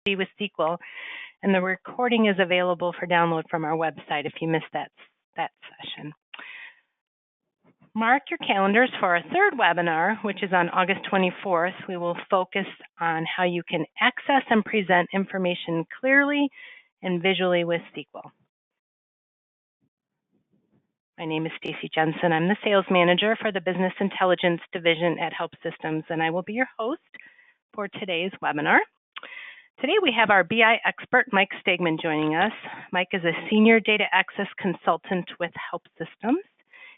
with SQL, and the recording is available for download from our website if you missed that session. Mark your calendars for our third webinar, which is on August 24th. We will focus on how you can access and present information clearly and visually with SQL. My name is Stacy Jensen. I'm the sales manager for the Business Intelligence Division at Help Systems, and I will be your host for today's webinar. Today we have our BI expert, Mike Stegman, joining us. Mike is a senior data access consultant with Help Systems.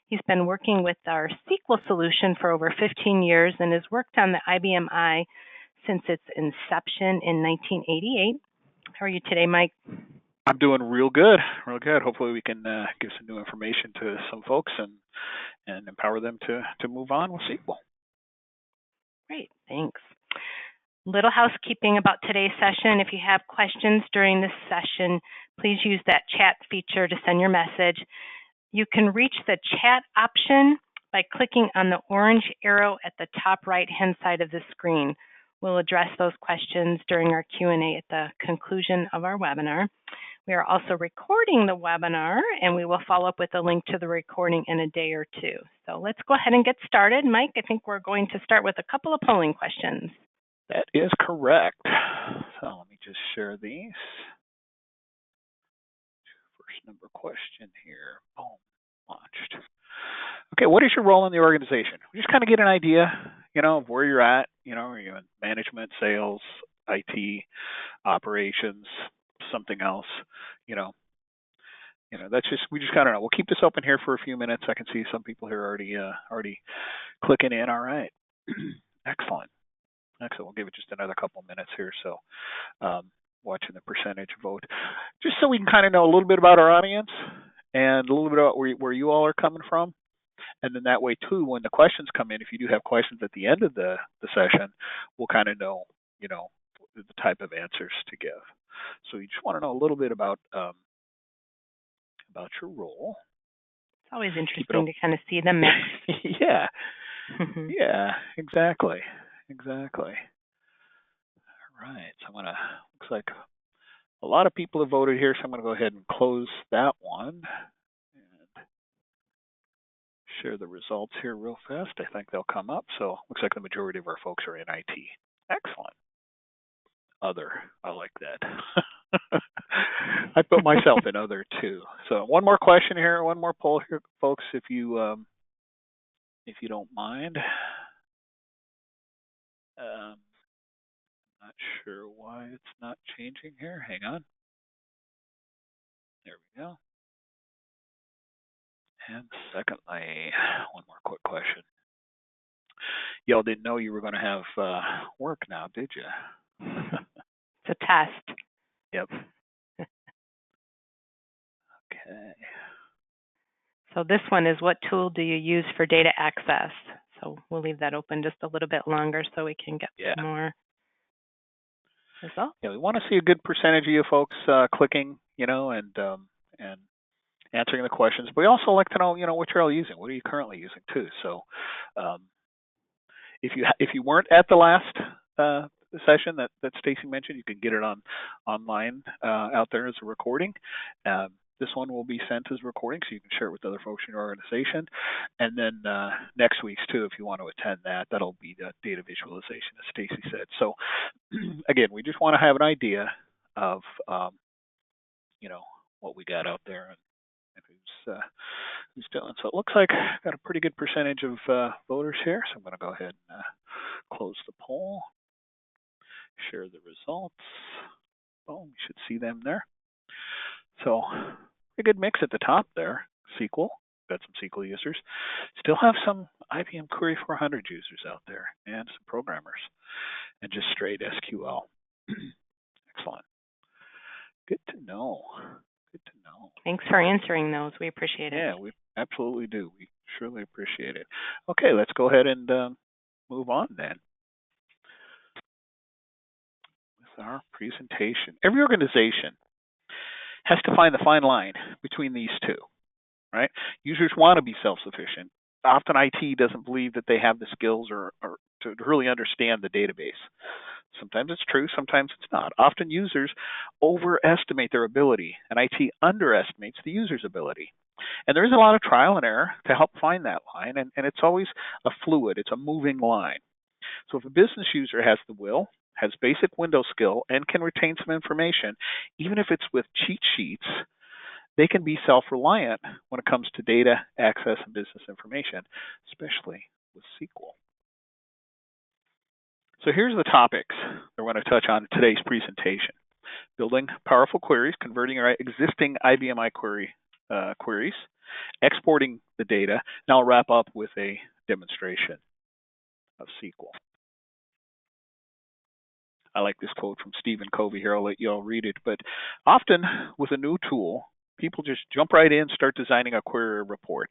He's been working with our SQL solution for over 15 years and has worked on the IBM I since its inception in 1988. How are you today, Mike? I'm doing real good, real good. Hopefully we can give some new information to some folks and empower them to move on with SQL. Great, thanks. Little housekeeping about today's session. If you have questions during this session, please use that chat feature to send your message. You can reach the chat option by clicking on the orange arrow at the top right-hand side of the screen. We'll address those questions during our Q&A at the conclusion of our webinar. We are also recording the webinar, and we will follow up with a link to the recording in a day or two. So let's go ahead and get started. Mike, I think we're going to start with a couple of polling questions. That is correct. So let me just share these. First number question here. Boom, launched. Okay, what is your role in the organization? We just kind of get an idea, of where you're at. Are you in management, sales, IT, operations, something else? That's just, we just kind of know. We'll keep this open here for a few minutes. I can see some people here already clicking in. All right, excellent. We'll give it just another couple minutes here. So watching the percentage vote, just so we can kind of know a little bit about our audience and a little bit about where you all are coming from. And then that way too, when the questions come in, if you do have questions at the end of the session, we'll kind of know, the type of answers to give. So you just want to know a little bit about your role. It's always interesting to kind of see the mix. Yeah. Yeah, exactly. All right, so looks like a lot of people have voted here, so I'm going to go ahead and close that one and share the results here real fast. I think they'll come up. So looks like the majority of our folks are in IT. Excellent. Other, I like that. I put myself in other too. So one more question here, one more poll here, folks, if you don't mind. Not sure why it's not changing here. Hang on. There we go. And secondly, one more quick question. Y'all didn't know you were going to have work now, did you? It's a test. Yep. Okay. So this one is, what tool do you use for data access? So we'll leave that open just a little bit longer so we can get some more results. Yeah, we want to see a good percentage of you folks clicking, and answering the questions. But we also like to know, what you're all using. What are you currently using too? So if you weren't at the last session that Stacy mentioned, you can get it online out there as a recording. This one will be sent as a recording, so you can share it with other folks in your organization. And then next week's too, if you want to attend that, that'll be the data visualization, as Stacy said. So again, we just want to have an idea of what we got out there and who's doing. So it looks like I've got a pretty good percentage of voters here. So I'm going to go ahead and close the poll, share the results. Boom, you should see them there. So a good mix at the top there. SQL, got some SQL users. Still have some IBM Query 400 users out there and some programmers, and just straight SQL. Excellent. Good to know. Thanks for answering those. We appreciate it. Yeah, we absolutely do. We surely appreciate it. Okay, let's go ahead and move on then with our presentation. Every organization has to find the fine line between these two, right? Users want to be self-sufficient. Often IT doesn't believe that they have the skills or to really understand the database. Sometimes it's true, sometimes it's not. Often users overestimate their ability, and IT underestimates the user's ability. And there is a lot of trial and error to help find that line, and it's always a fluid, it's a moving line. So if a business user has the will, has basic Windows skill, and can retain some information, even if it's with cheat sheets, they can be self-reliant when it comes to data, access, and business information, especially with SQL. So here's the topics that we're going to touch on in today's presentation. Building powerful queries, converting our existing IBMI queries, exporting the data. Now I'll wrap up with a demonstration of SQL. I like this quote from Stephen Covey here. I'll let you all read it. But often with a new tool, people just jump right in, start designing a query or report.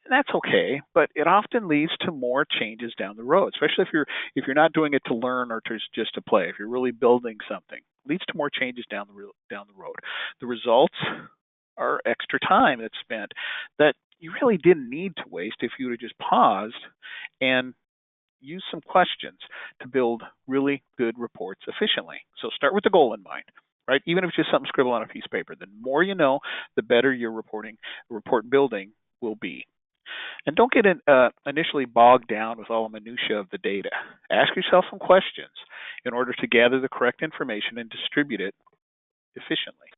And that's okay, but it often leads to more changes down the road, especially if you're not doing it to learn or just to play. If you're really building something, it leads to more changes down the road. The results are extra time that's spent that you really didn't need to waste if you would have just paused and use some questions to build really good reports efficiently. So start with the goal in mind, right? Even if it's just something scribbled on a piece of paper, the more you know, the better your report building will be. And don't get initially bogged down with all the minutiae of the data. Ask yourself some questions in order to gather the correct information and distribute it efficiently.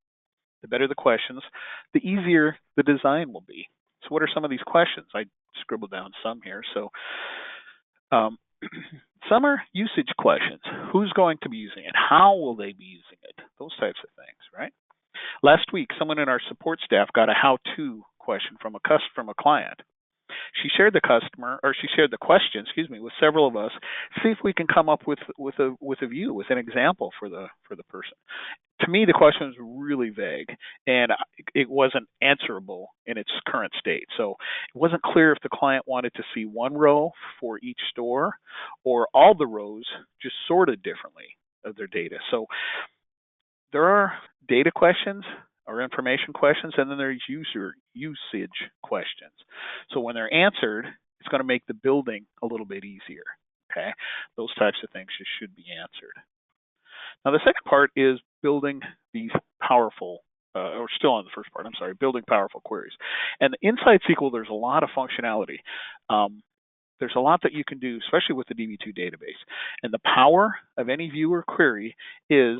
The better the questions, the easier the design will be. So what are some of these questions? I scribbled down some here. So some are usage questions. Who's going to be using it? How will they be using it? Those types of things, right? Last week, someone in our support staff got a how-to question from a client. She shared the question, with several of us. See if we can come up with an example for the person. To me, the question was really vague, and it wasn't answerable in its current state. So it wasn't clear if the client wanted to see one row for each store or all the rows just sorted differently of their data. So there are data questions or information questions, and then there's usage questions. So when they're answered, it's going to make the building a little bit easier. Okay, those types of things just should be answered. Now the second part is building these powerful, or still on the first part, building powerful queries. And inside SQL, there's a lot of functionality. There's a lot that you can do, especially with the DB2 database. And the power of any view or query is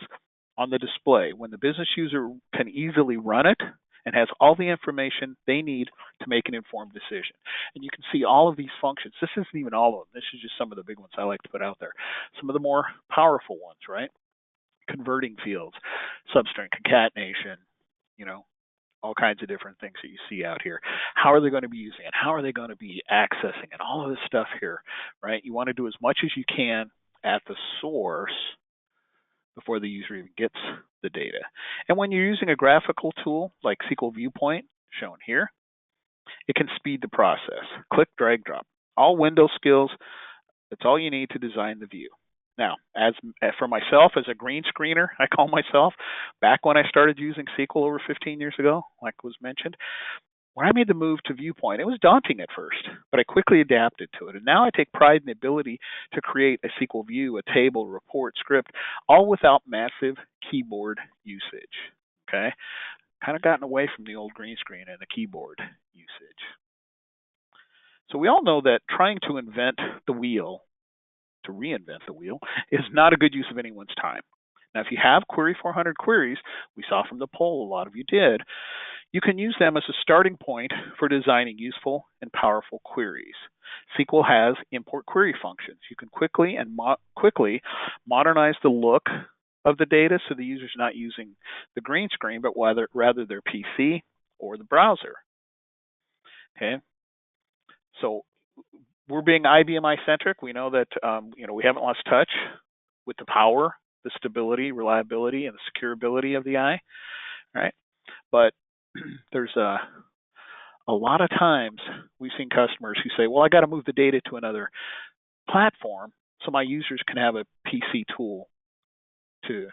on the display when the business user can easily run it and has all the information they need to make an informed decision. And you can see all of these functions. This isn't even all of them. This is just some of the big ones I like to put out there. Some of the more powerful ones, right? Converting fields, substring, concatenation, all kinds of different things that you see out here. How are they going to be using it? How are they going to be accessing it? All of this stuff here, right? You want to do as much as you can at the source before the user even gets the data. And when you're using a graphical tool like SQL Viewpoint, shown here, it can speed the process. Click, drag, drop. All Windows skills, that's all you need to design the view. Now, for myself, as a green screener, I call myself, back when I started using SQL over 15 years ago, like was mentioned, when I made the move to Viewpoint, it was daunting at first, but I quickly adapted to it. And now I take pride in the ability to create a SQL view, a table, report, script, all without massive keyboard usage. Okay? Kind of gotten away from the old green screen and the keyboard usage. So we all know that trying to reinvent the wheel, is not a good use of anyone's time. Now, if you have Query 400 queries, we saw from the poll a lot of you did, you can use them as a starting point for designing useful and powerful queries. SQL has import query functions. You can quickly modernize the look of the data so the user's not using the green screen, but rather their PC or the browser. Okay, so we're being IBMI centric. We know that we haven't lost touch with the power, the stability, reliability, and the securability of the I, right? But there's a lot of times we've seen customers who say, well, I got to move the data to another platform so my users can have a PC tool to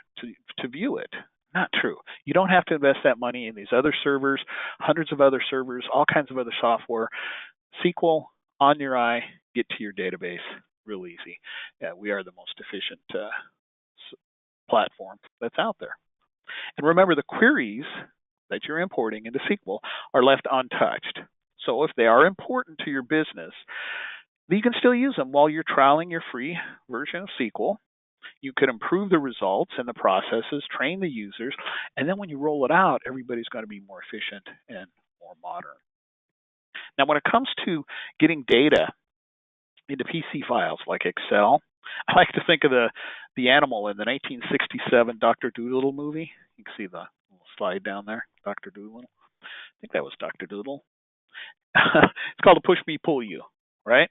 view it. Not true. You don't have to invest that money in these other servers, hundreds of other servers, all kinds of other software. SQL on your eye, get to your database real easy. We are the most efficient platform that's out there. And remember, the queries that you're importing into SQL are left untouched. So if they are important to your business, you can still use them while you're trialing your free version of SQL. You could improve the results and the processes, train the users, and then when you roll it out, everybody's going to be more efficient and more modern. Now, when it comes to getting data into PC files like Excel, I like to think of the animal in the 1967 Dr. Dolittle movie. You can see the little slide down there, Dr. Dolittle. I think that was Dr. Doodle. It's called a Push Me Pull You, right?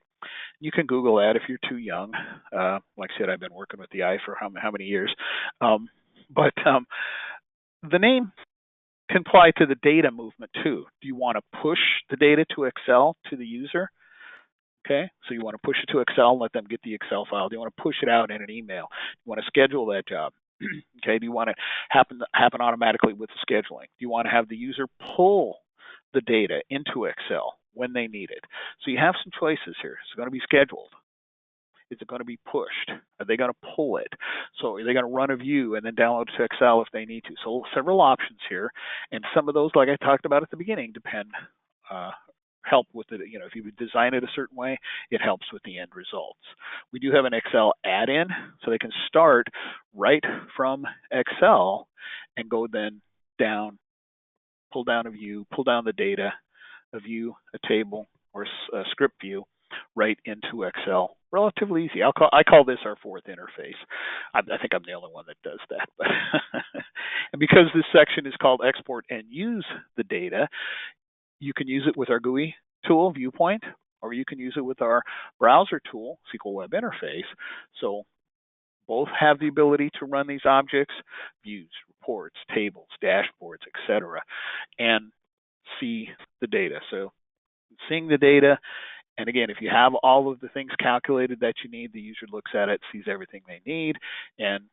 You can Google that if you're too young. Like I said, I've been working with the eye for how many years. But the name can apply to the data movement too. Do you want to push the data to Excel to the user? Okay, so you want to push it to Excel and let them get the Excel file. Do you want to push it out in an email? You want to schedule that job? Okay, do you want it happen automatically with the scheduling? Do you want to have the user pull the data into Excel when they need it? So you have some choices here. It's going to be scheduled. Is it going to be pushed? Are they going to pull it? So are they going to run a view and then download it to Excel if they need to? So several options here, and some of those, like I talked about at the beginning, help with it. If you design it a certain way, it helps with the end results. We do have an Excel add-in, so they can start right from Excel and go then down, pull down a view, pull down the data, a view, a table, or a script view right into Excel. Relatively easy. I call this our fourth interface. I think I'm the only one that does that. But and because this section is called Export and Use the Data, you can use it with our GUI tool, Viewpoint, or you can use it with our browser tool, SQL Web Interface. So both have the ability to run these objects, views, reports, tables, dashboards, etc., and see the data. So seeing the data, and again, if you have all of the things calculated that you need, the user looks at it, sees everything they need, and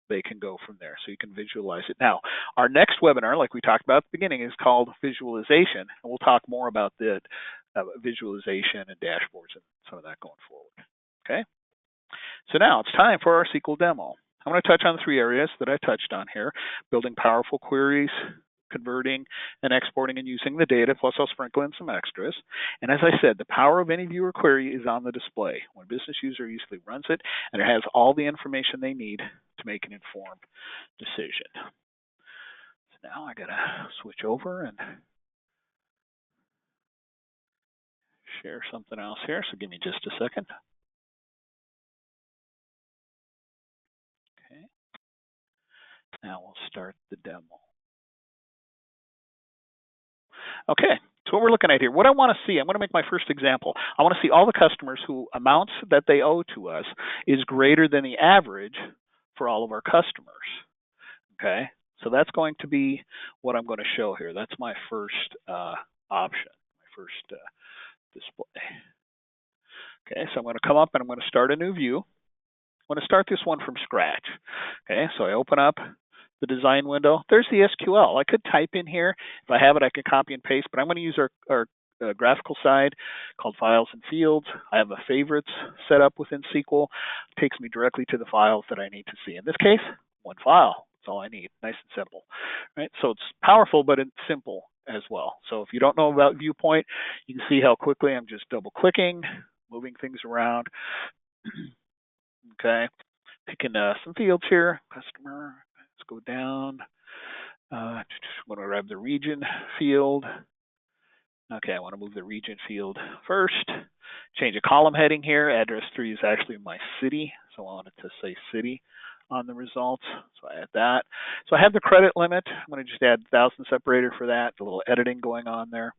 they can go from there. So you can visualize it. Now, our next webinar, like we talked about at the beginning, is called Visualization, and we'll talk more about the visualization and dashboards and some of that going forward. Okay? So now it's time for our SQL demo. I'm going to touch on 3 areas that I touched on here: building powerful queries, converting and exporting and using the data, plus I'll sprinkle in some extras. And as I said, the power of any viewer query is on the display when a business user easily runs it, and it has all the information they need to make an informed decision. So now I got to switch over and share something else here, so give me just a second. Okay. Now we'll start the demo. Okay, so what we're looking at here, what I want to see, I'm going to make my first example. I want to see all the customers who amounts that they owe to us is greater than the average for all of our customers. Okay, so that's going to be what I'm going to show here. That's my first option, my first display. Okay, so I'm going to come up and I'm going to start a new view. I'm going to start this one from scratch. Okay, so I open up the design window. There's the SQL. I could type in here. If I have it, I could copy and paste, but I'm going to use our graphical side called Files and Fields. I have a favorites set up within SQL. It takes me directly to the files that I need to see. In this case, one file. That's all I need. Nice and simple. Right? So it's powerful, but it's simple as well. So if you don't know about Viewpoint, you can see how quickly I'm just double-clicking, moving things around. Okay, picking some fields here. Customer. Let's go down. I'm going to grab the region field. Okay, I want to move the region field first. Change a column heading here. Address 3 is actually my city, so I want it to say city on the results. So I add that. So I have the credit limit. I'm going to just add 1,000 separator for that. A little editing going on there.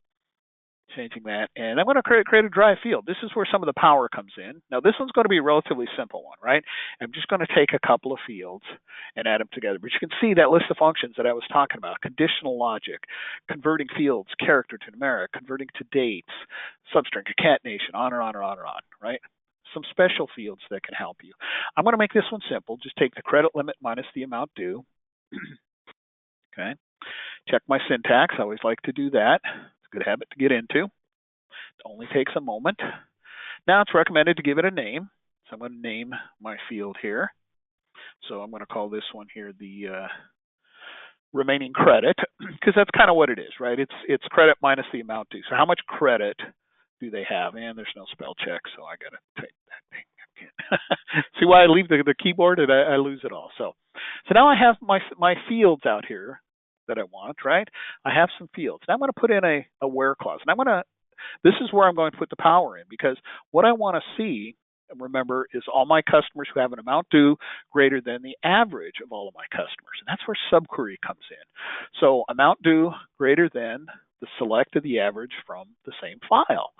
Changing that, and I'm going to create a dry field. This is where some of the power comes in. Now this one's going to be a relatively simple one, right? I'm just going to take a couple of fields and add them together. But you can see that list of functions that I was talking about: conditional logic, converting fields, character to numeric, converting to dates, substring, concatenation, on and on and on and on, right? Some special fields that can help you. I'm going to make this one simple. Just take the credit limit minus the amount due. Okay. Check my syntax. I always like to do that. Good habit to get into. It only takes a moment. Now it's recommended to give it a name. So I'm going to name my field here. So I'm going to call this one here the remaining credit, because that's kind of what it is, right? It's credit minus the amount due. So how much credit do they have? And there's no spell check, so I got to type that thing again. See why I leave the keyboard and I lose it all. So now I have my fields out here that I want, right? I have some fields. Now I'm going to put in a where clause, and this is where I'm going to put the power in, because what I want to see, remember, is all my customers who have an amount due greater than the average of all of my customers. And that's where subquery comes in. So amount due greater than the select of the average from the same file,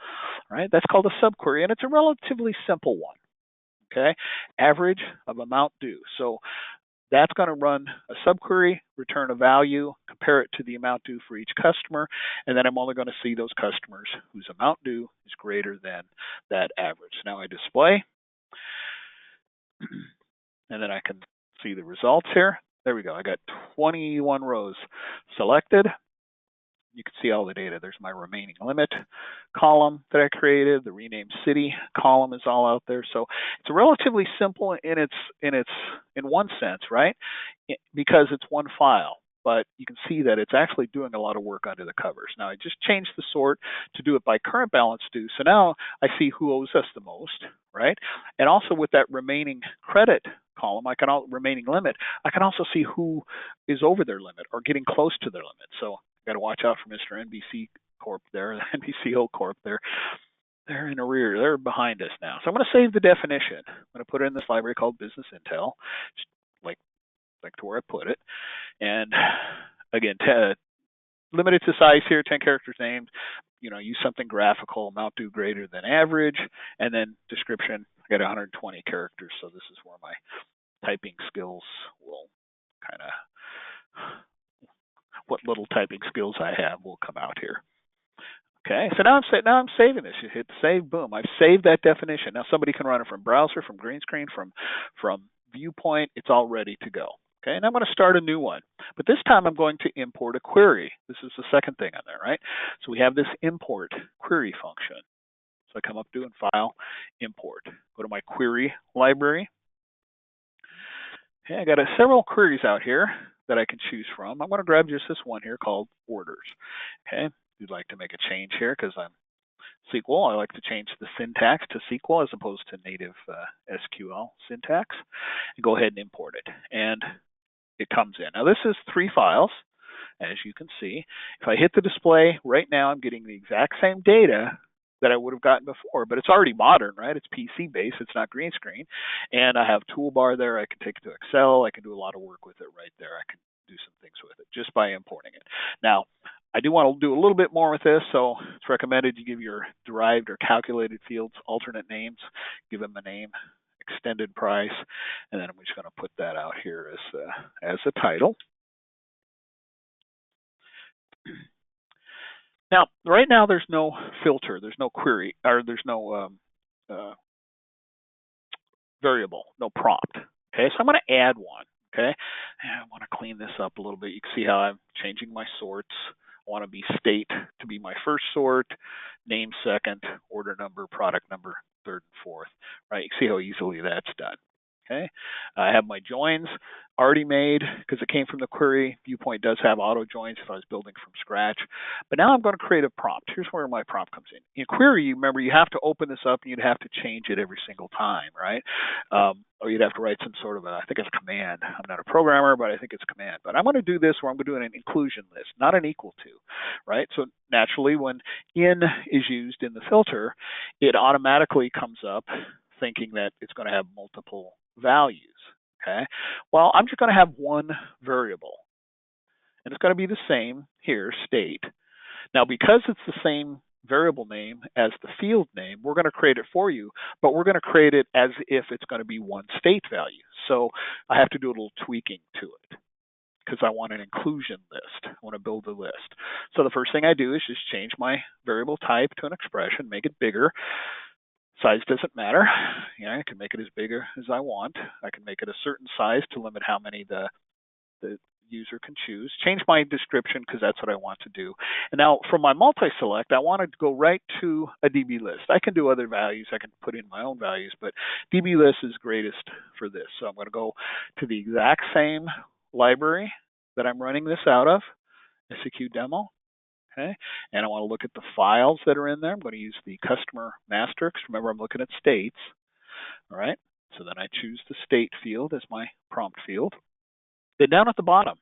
right? That's called a subquery, and it's a relatively simple one, okay? Average of amount due. So that's going to run a subquery, return a value, compare it to the amount due for each customer, and then I'm only going to see those customers whose amount due is greater than that average. Now I display, and then I can see the results here. There we go. I got 21 rows selected. You can see all the data. There's my remaining limit column that I created. The renamed city column is all out there. So it's relatively simple in one sense, right? Because it's one file. But you can see that it's actually doing a lot of work under the covers. Now I just changed the sort to do it by current balance due. So now I see who owes us the most, right? And also with that remaining credit column, remaining limit, I can also see who is over their limit or getting close to their limit. So got to watch out for Mr. NBC Corp there, NBCO Corp there. They're in arrear. They're behind us now. So I'm going to save the definition. I'm going to put it in this library called Business Intel, just like to where I put it. And again, limited to size here, 10 characters named. Use something graphical, amount due greater than average, and then description. I got 120 characters, so this is where my typing skills will kind of, what little typing skills I have will come out here. Okay, so now I'm saving this. You hit save, boom. I've saved that definition. Now somebody can run it from browser, from green screen, from viewpoint. It's all ready to go. Okay, and I'm going to start a new one. But this time I'm going to import a query. This is the second thing on there, right? So we have this import query function. So I come up, doing File, Import. Go to my query library. Okay, I got several queries out here that I can choose from. I'm going to grab just this one here called orders. Okay, if you'd like to make a change here, because I'm SQL, I like to change the syntax to SQL as opposed to native SQL syntax, and go ahead and import it. And it comes in. Now this is 3 files, as you can see. If I hit the display, right now I'm getting the exact same data that I would have gotten before, but it's already modern, right? It's PC based, it's not green screen. And I have toolbar there. I can take it to Excel. I can do a lot of work with it right there. I can do some things with it just by importing it. Now, I do want to do a little bit more with this, so it's recommended you give your derived or calculated fields alternate names, give them a name, extended price, and then I'm just going to put that out here as a title. Now, right now there's no filter, there's no query, or there's no variable, no prompt. Okay, so I'm going to add one. Okay, and I want to clean this up a little bit. You can see how I'm changing my sorts. I want to be state to be my first sort, name second, order number, product number third and fourth. Right, you can see how easily that's done. Okay, I have my joins already made because it came from the query. Viewpoint does have auto joins if I was building from scratch. But now I'm going to create a prompt. Here's where my prompt comes in. In query, remember, you have to open this up and you'd have to change it every single time, right? Or you'd have to write some sort of I think it's a command. I'm not a programmer, but I think it's a command. But I'm going to do this where I'm going to do an inclusion list, not an equal to, right? So naturally, when in is used in the filter, it automatically comes up thinking that it's going to have multiple values. Okay, well, I'm just going to have one variable, and it's going to be the same here, state. Now, because it's the same variable name as the field name, we're going to create it for you, but we're going to create it as if it's going to be one state value. So I have to do a little tweaking to it because I want an inclusion list. I want to build a list. So the first thing I do is just change my variable type to an expression, make it bigger. Size doesn't matter. I can make it as big as I want. I can make it a certain size to limit how many the user can choose. Change my description because that's what I want to do. And now from my multi-select, I want to go right to a DB list. I can do other values. I can put in my own values, but DB list is greatest for this. So I'm going to go to the exact same library that I'm running this out of, SEQ demo. Okay, and I want to look at the files that are in there. I'm going to use the customer master because remember I'm looking at states. All right, so then I choose the state field as my prompt field. Then down at the bottom,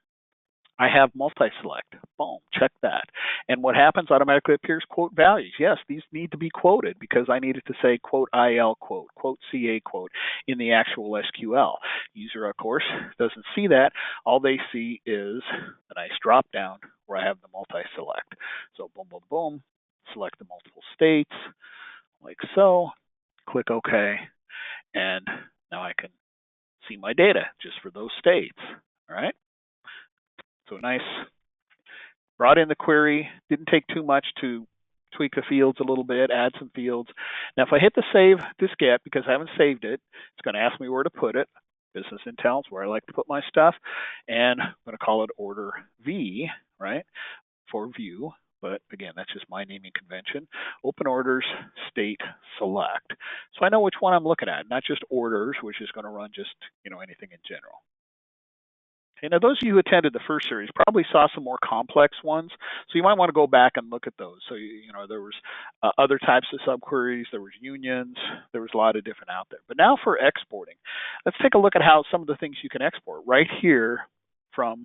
I have multi-select. Boom, check that. And what happens automatically appears quote values. Yes, these need to be quoted because I need it to say quote IL quote, quote CA quote in the actual SQL. User, of course, doesn't see that. All they see is a nice drop down where I have the multi-select. So boom, boom, boom, select the multiple states like so, click OK, and now I can see my data just for those states. All right. So nice. Brought in the query, didn't take too much to tweak the fields a little bit, add some fields. Now, if I hit the save diskette, because I haven't saved it, it's going to ask me where to put it. Business Intel is where I like to put my stuff. And I'm going to call it order V, right, for view. But again, that's just my naming convention. Open orders, state, select. So I know which one I'm looking at, not just orders, which is going to run just, anything in general. Okay, now those of you who attended the first series probably saw some more complex ones, so you might want to go back and look at those. So there was other types of subqueries, there was unions, there was a lot of different out there. But now for exporting, let's take a look at how some of the things you can export right here from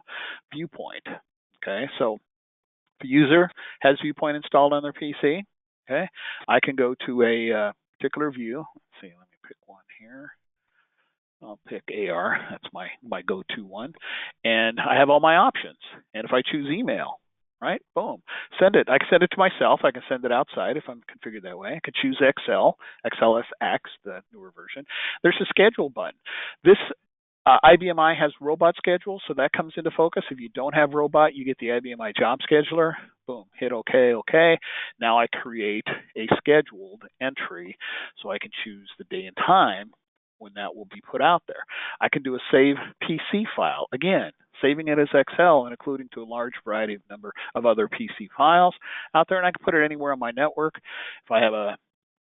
Viewpoint. Okay, so the user has Viewpoint installed on their PC. Okay, I can go to a particular view. Let's see, let me pick one here. I'll pick AR, that's my go-to one. And I have all my options. And if I choose email, right, boom, send it. I can send it to myself. I can send it outside if I'm configured that way. I could choose Excel, XLSX, the newer version. There's a schedule button. This IBMI has robot schedule, so that comes into focus. If you don't have robot, you get the IBMI job scheduler. Boom, hit OK, OK. Now I create a scheduled entry so I can choose the day and time when that will be put out there. I can do a save PC file. Again, saving it as Excel and including to a large variety of number of other PC files out there, and I can put it anywhere on my network. If I have a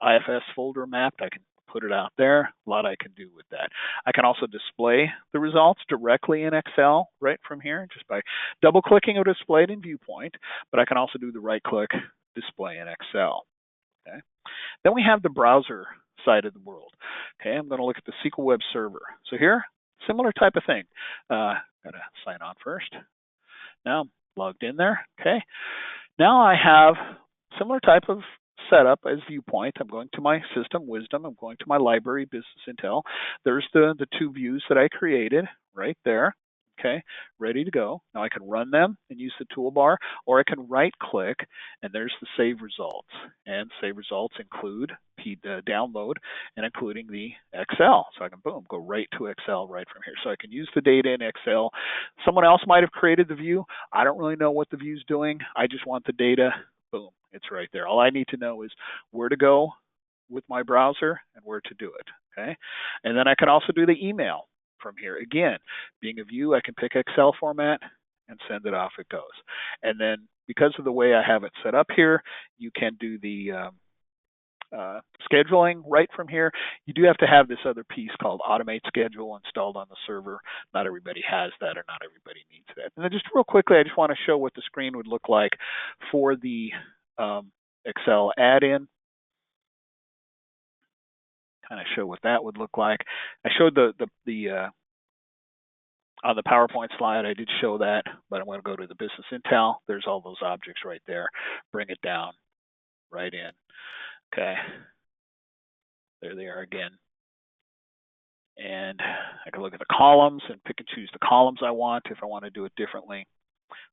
IFS folder mapped, I can put it out there. A lot I can do with that. I can also display the results directly in Excel right from here, just by double-clicking or displayed in Viewpoint, but I can also do the right-click display in Excel. Okay. Then we have the browser side of the world. Okay, I'm going to look at the SQL Web Server. So here, similar type of thing. Got to sign on first. Now I'm logged in there. Okay. Now I have similar type of setup as Viewpoint. I'm going to my system, Wisdom. I'm going to my library, Business Intel. There's the two views that I created right there. Okay, ready to go. Now I can run them and use the toolbar, or I can right-click, and there's the save results. And save results include the download and including the Excel. So I can, boom, go right to Excel right from here. So I can use the data in Excel. Someone else might have created the view. I don't really know what the view's doing. I just want the data. Boom, it's right there. All I need to know is where to go with my browser and where to do it. Okay, and then I can also do the email from here. Again, being a view, I can pick Excel format and send it off. It goes. And then because of the way I have it set up here, you can do the scheduling right from here. You do have to have this other piece called Automate Schedule installed on the server. Not everybody has that, or not everybody needs that. And then just real quickly, I just want to show what the screen would look like for the Excel add-in. Kind of show what that would look like. I showed the on the PowerPoint slide, I did show that, but I'm going to go to the Business Intel. There's all those objects right there. Bring it down, right in. Okay, there they are again. And I can look at the columns and pick and choose the columns I want if I want to do it differently.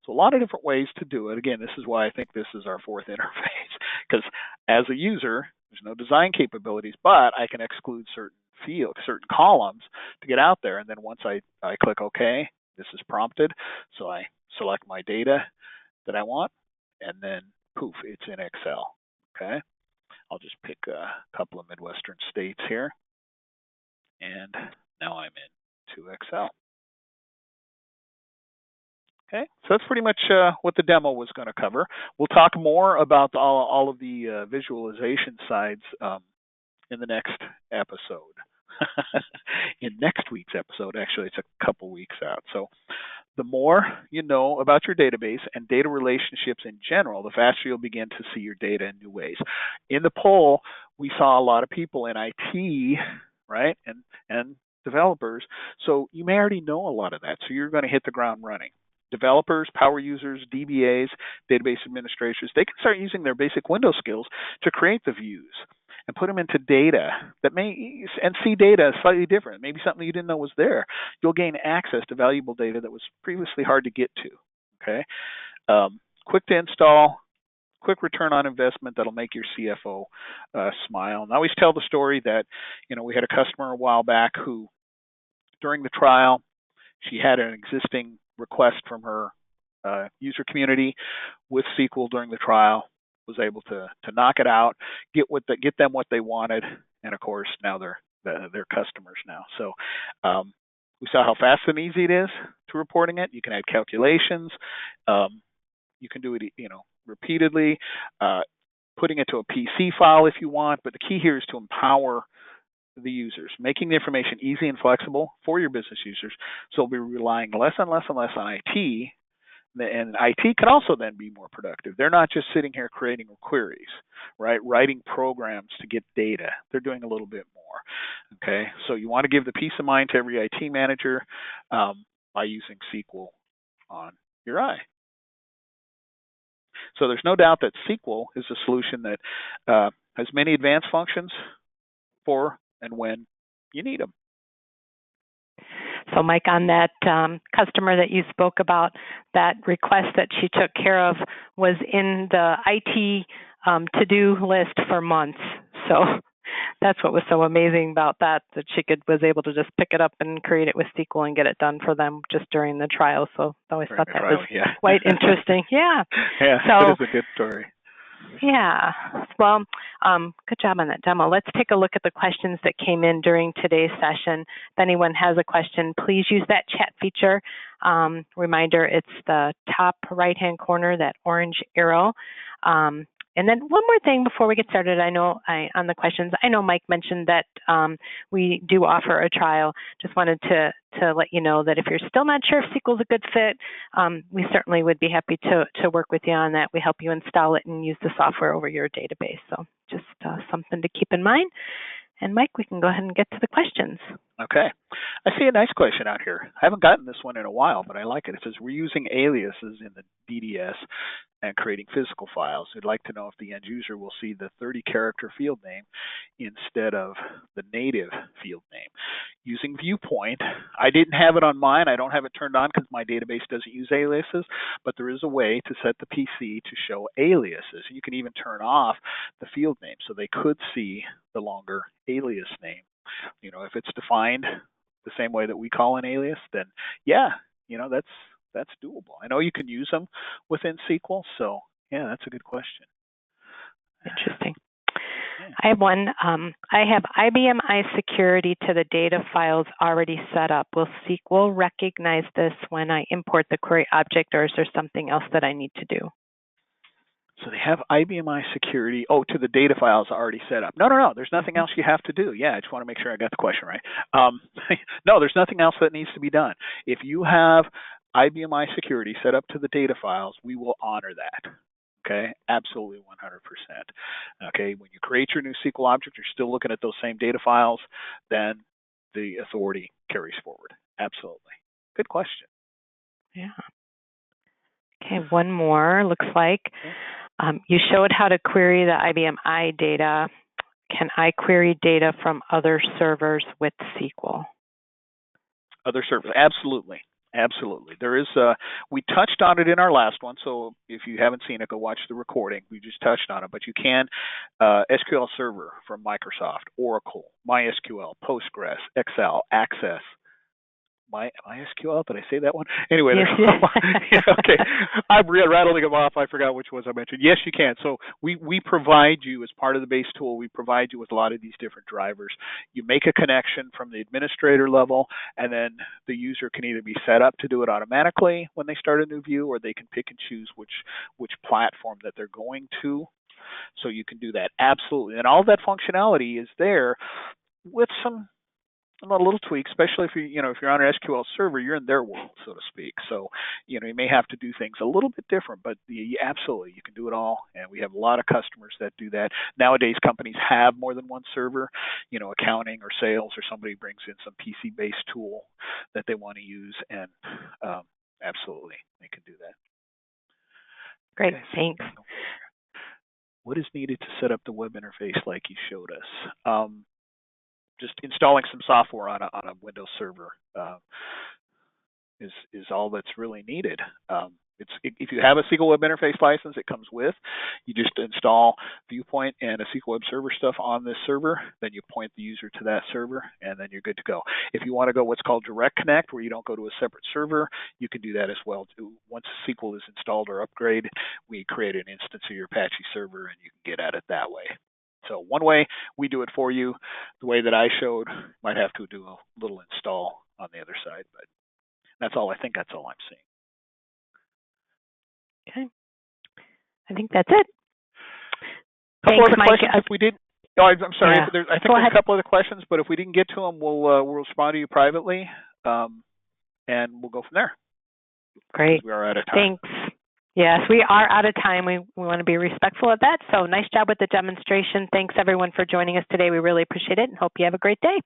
So a lot of different ways to do it. Again, this is why I think this is our fourth interface, because as a user, there's no design capabilities, but I can exclude certain fields, certain columns to get out there. And then once I click OK, this is prompted. So I select my data that I want, and then poof, it's in Excel. Okay, I'll just pick a couple of Midwestern states here, and now I'm into Excel. Okay, so that's pretty much what the demo was going to cover. We'll talk more about all of the visualization sides in the next episode. In next week's episode, actually, it's a couple weeks out. So the more you know about your database and data relationships in general, the faster you'll begin to see your data in new ways. In the poll, we saw a lot of people in IT, right, and developers. So you may already know a lot of that. So you're going to hit the ground running. Developers, power users, DBAs, database administrators, they can start using their basic Windows skills to create the views and put them into data that may, and see data slightly different, maybe something you didn't know was there. You'll gain access to valuable data that was previously hard to get to. Okay, quick to install, quick return on investment that'll make your CFO smile. And I always tell the story that, we had a customer a while back who, during the trial, she had an existing request from her user community with SQL during the trial, was able to knock it out, get them what they wanted, and of course now they're customers now. So we saw how fast and easy it is to reporting it. You can add calculations. You can do it, repeatedly, putting it to a PC file if you want. But the key here is to empower the users, making the information easy and flexible for your business users. So we'll be relying less and less and less on IT, and IT can also then be more productive. They're not just sitting here creating queries, right? Writing programs to get data. They're doing a little bit more. Okay, so you want to give the peace of mind to every IT manager by using SQL on your eye. So there's no doubt that SQL is a solution that has many advanced functions for and when you need them. So, Mike, on that customer that you spoke about, that request that she took care of was in the IT to-do list for months. So that's what was so amazing about that she was able to just pick it up and create it with SQL and get it done for them just during the trial. So I always thought that was quite interesting. Yeah. Yeah, so, it is a good story. Yeah. Well, good job on that demo. Let's take a look at the questions that came in during today's session. If anyone has a question, please use that chat feature. Reminder, it's the top right-hand corner, that orange arrow. And then one more thing before we get started, on the questions, I know Mike mentioned that we do offer a trial. Just wanted to let you know that if you're still not sure if SQL is a good fit, we certainly would be happy to work with you on that. We help you install it and use the software over your database. So just something to keep in mind. And Mike, we can go ahead and get to the questions. Okay. I see a nice question out here. I haven't gotten this one in a while, but I like it. It says, we're using aliases in the DDS and creating physical files. We'd like to know if the end user will see the 30-character field name instead of the native field name. Using Viewpoint, I didn't have it on mine. I don't have it turned on because my database doesn't use aliases, but there is a way to set the PC to show aliases. You can even turn off the field name so they could see the longer alias name. If it's defined the same way that we call an alias, then yeah, that's doable. I know you can use them within SQL, so yeah, that's a good question. Interesting. Yeah. I have one. I have IBM iSecurity to the data files already set up. Will SQL recognize this when I import the query object, or is there something else that I need to do? So they have IBM iSecurity, to the data files already set up. No. There's nothing else you have to do. Yeah, I just want to make sure I got the question right. No, there's nothing else that needs to be done. If you have IBM iSecurity set up to the data files, we will honor that. Okay, absolutely 100%. Okay, when you create your new SQL object, you're still looking at those same data files, then the authority carries forward. Absolutely. Good question. Yeah. Okay, one more. Looks like you showed how to query the IBM I data. Can I query data from other servers with SQL? Other servers, absolutely. Absolutely. There is, we touched on it in our last one, so if you haven't seen it, go watch the recording. We just touched on it, but you can, SQL Server from Microsoft, Oracle, MySQL, Postgres, Excel, Access, my SQL, did I say that one? Anyway, Yes. okay. I'm rattling them off. I forgot which ones I mentioned. Yes, you can. So we provide you, as part of the base tool, we provide you with a lot of these different drivers. You make a connection from the administrator level, and then the user can either be set up to do it automatically when they start a new view, or they can pick and choose which platform that they're going to. So you can do that, absolutely. And all that functionality is there with some a little tweak, especially if if you're on an SQL server, you're in their world, so to speak. So, you may have to do things a little bit different, but absolutely, you can do it all. And we have a lot of customers that do that. Nowadays, companies have more than one server, accounting or sales, or somebody brings in some PC-based tool that they want to use, and absolutely, they can do that. Great, Okay, thanks. What is needed to set up the web interface like you showed us? Just installing some software on a Windows server is all that's really needed. If you have a SQL Web Interface license, it comes with. You just install Viewpoint and a SQL Web Server stuff on this server. Then you point the user to that server, and then you're good to go. If you want to go what's called Direct Connect, where you don't go to a separate server, you can do that as well too. Once SQL is installed or upgraded, we create an instance of your Apache server, and you can get at it that way. So one way we do it for you, the way that I showed, might have to do a little install on the other side, but that's all. I think that's all I'm seeing. Okay. I think that's it. Couple Thanks, other Mike. questions if we didn't. Oh, I'm sorry. Yeah. I think there's a couple other questions, but if we didn't get to them, we'll respond to you privately, and we'll go from there. Great. We are out of time. Thanks. Yes, we are out of time. We want to be respectful of that. So nice job with the demonstration. Thanks, everyone, for joining us today. We really appreciate it and hope you have a great day.